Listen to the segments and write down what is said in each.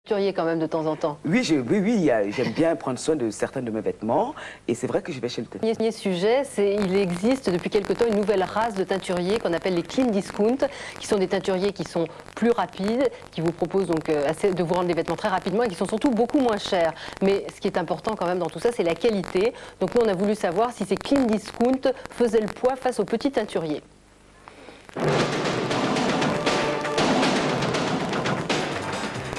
Quand même de temps en temps. Oui, j'aime bien prendre soin de certains de mes vêtements et c'est vrai que je vais chez le teinturier. Le premier sujet, c'est il existe depuis quelque temps une nouvelle race de teinturiers qu'on appelle les clean discount, qui sont des teinturiers qui sont plus rapides, qui vous proposent donc de vous rendre les vêtements très rapidement et qui sont surtout beaucoup moins chers. Mais ce qui est important quand même dans tout ça, c'est la qualité. Donc nous, on a voulu savoir si ces clean discount faisaient le poids face aux petits teinturiers.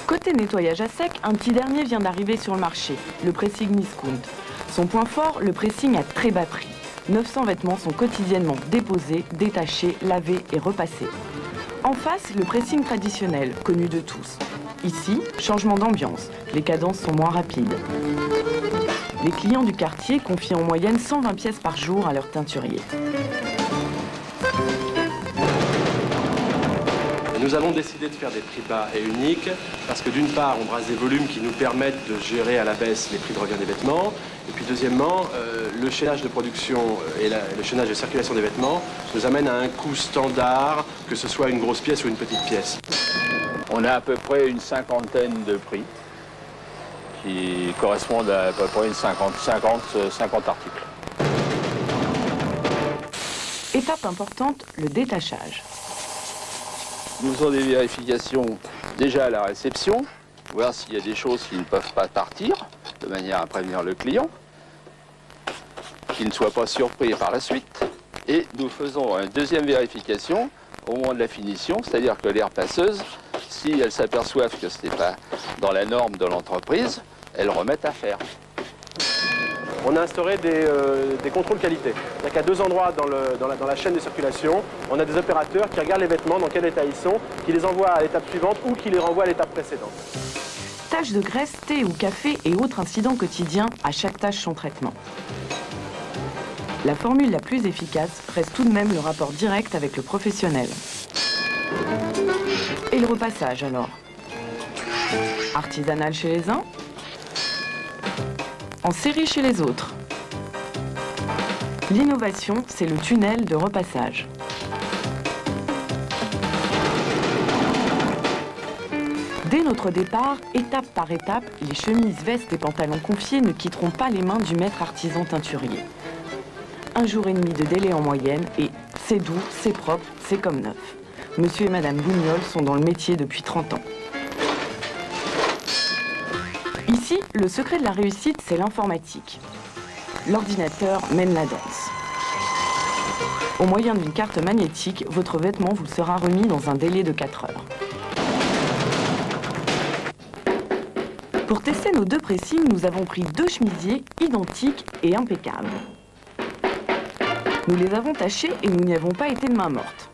Côté nettoyage à sec, un petit dernier vient d'arriver sur le marché, le pressing discount. Son point fort, le pressing à très bas prix. 900 vêtements sont quotidiennement déposés, détachés, lavés et repassés. En face, le pressing traditionnel, connu de tous. Ici, changement d'ambiance, les cadences sont moins rapides. Les clients du quartier confient en moyenne 120 pièces par jour à leur teinturier. Nous avons décidé de faire des prix bas et uniques parce que d'une part, on brasse des volumes qui nous permettent de gérer à la baisse les prix de revient des vêtements. Et puis deuxièmement, le chaînage de production et le chaînage de circulation des vêtements nous amène à un coût standard, que ce soit une grosse pièce ou une petite pièce. On a à peu près une cinquantaine de prix qui correspondent à peu près une 50 articles. Étape importante, le détachage. Nous faisons des vérifications déjà à la réception, voir s'il y a des choses qui ne peuvent pas partir, de manière à prévenir le client, qu'il ne soit pas surpris par la suite. Et nous faisons une deuxième vérification au moment de la finition, c'est-à-dire que les repasseuses, si elles s'aperçoivent que ce n'est pas dans la norme de l'entreprise, elles remettent à faire. On a instauré des contrôles qualité. C'est-à-dire qu'à deux endroits dans la chaîne de circulation, on a des opérateurs qui regardent les vêtements, dans quel état ils sont, qui les envoient à l'étape suivante ou qui les renvoient à l'étape précédente. Taches de graisse, thé ou café et autres incidents quotidiens, à chaque tâche son traitement. La formule la plus efficace reste tout de même le rapport direct avec le professionnel. Et le repassage alors? Artisanal chez les uns, en série chez les autres. L'innovation, c'est le tunnel de repassage. Dès notre départ, étape par étape, les chemises, vestes et pantalons confiés ne quitteront pas les mains du maître artisan teinturier. 1 jour et demi de délai en moyenne et c'est doux, c'est propre, c'est comme neuf. Monsieur et Madame Bougnol sont dans le métier depuis 30 ans. Ici, le secret de la réussite, c'est l'informatique. L'ordinateur mène la danse. Au moyen d'une carte magnétique, votre vêtement vous sera remis dans un délai de 4 heures. Pour tester nos deux pressings, nous avons pris 2 chemisiers identiques et impeccables. Nous les avons tachés et nous n'y avons pas été de main morte.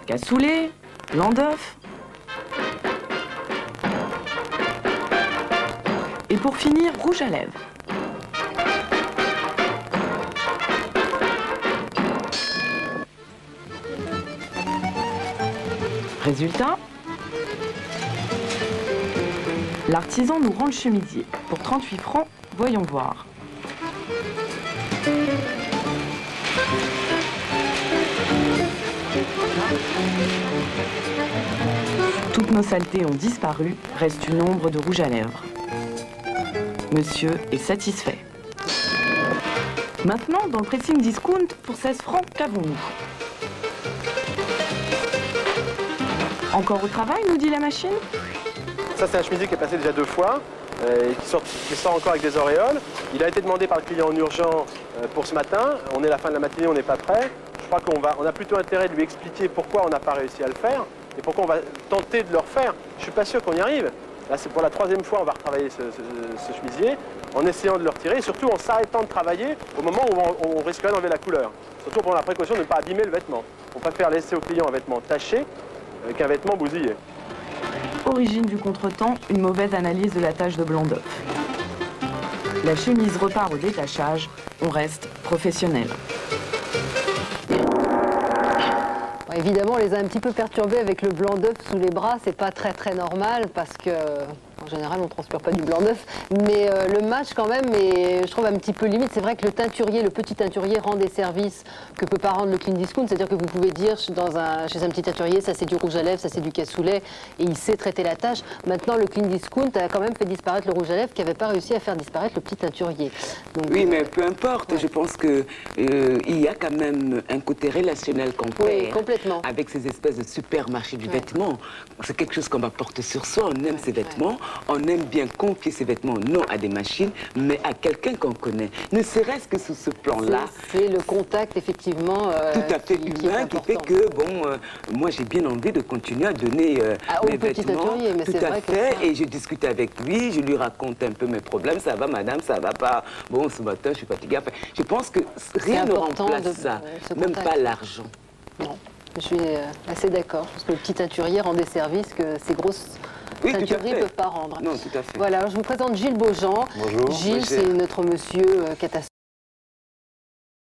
Cassoulet, blanc d'œuf. Et pour finir, rouge à lèvres. Résultat, l'artisan nous rend le chemisier. Pour 38 francs, voyons voir. Toutes nos saletés ont disparu, reste une ombre de rouge à lèvres. Monsieur est satisfait. Maintenant, dans le pressing discount, pour 16 francs, qu'avons-nous? Encore au travail, nous dit la machine? Ça, c'est un chemisier qui est passé déjà 2 fois et qui sort encore avec des auréoles. Il a été demandé par le client en urgent pour ce matin. On est à la fin de la matinée, on n'est pas prêt. Je crois qu'on a plutôt intérêt de lui expliquer pourquoi on n'a pas réussi à le faire et pourquoi on va tenter de le refaire. Je ne suis pas sûr qu'on y arrive. Là, c'est pour la 3e fois, on va retravailler ce chemisier en essayant de le retirer et surtout en s'arrêtant de travailler au moment où on risquerait d'enlever la couleur. Surtout pour la précaution de ne pas abîmer le vêtement. On préfère laisser au client un vêtement taché qu'un vêtement bousillé. Origine du contretemps, une mauvaise analyse de la tache de blanc d'œuf. La chemise repart au détachage, on reste professionnel. Évidemment, on les a un petit peu perturbés avec le blanc d'œuf sous les bras. C'est pas très normal parce que En général, on ne transpire pas du blanc d'œuf. Mais le match, quand même, est, je trouve, un petit peu limite. C'est vrai que le teinturier, le petit teinturier, rend des services que ne peut pas rendre le clean discount. C'est-à-dire que vous pouvez dire chez un petit teinturier, ça c'est du rouge à lèvres, ça c'est du cassoulet, et il sait traiter la tâche. Maintenant, le clean discount a quand même fait disparaître le rouge à lèvres qui n'avait pas réussi à faire disparaître le petit teinturier. Donc, oui, mais peu importe. Ouais. Je pense qu'il y a quand même un côté relationnel qu'on perd complètement. Avec ces espèces de supermarchés du vêtement. C'est quelque chose qu'on va porter sur soi. On aime ces vêtements. On aime bien confier ces vêtements non à des machines, mais à quelqu'un qu'on connaît. Ne serait-ce que sous ce plan-là. C'est le contact, effectivement, tout à fait humain qui fait que, bon, moi j'ai bien envie de continuer à donner mes vêtements. Mais tout à fait. Et je discute avec lui, je lui raconte un peu mes problèmes. Ça va, madame, ça va pas. Bon, ce matin, je suis fatiguée. Enfin, je pense que rien ne remplace ça. Même pas l'argent. Non, je suis assez d'accord. Je pense que le petit teinturier rend des services que ces grosses teintureries ne peuvent pas rendre. Non, tout à fait. Voilà, alors je vous présente Gilles Beaujean. Bonjour. Gilles, c'est notre monsieur qui a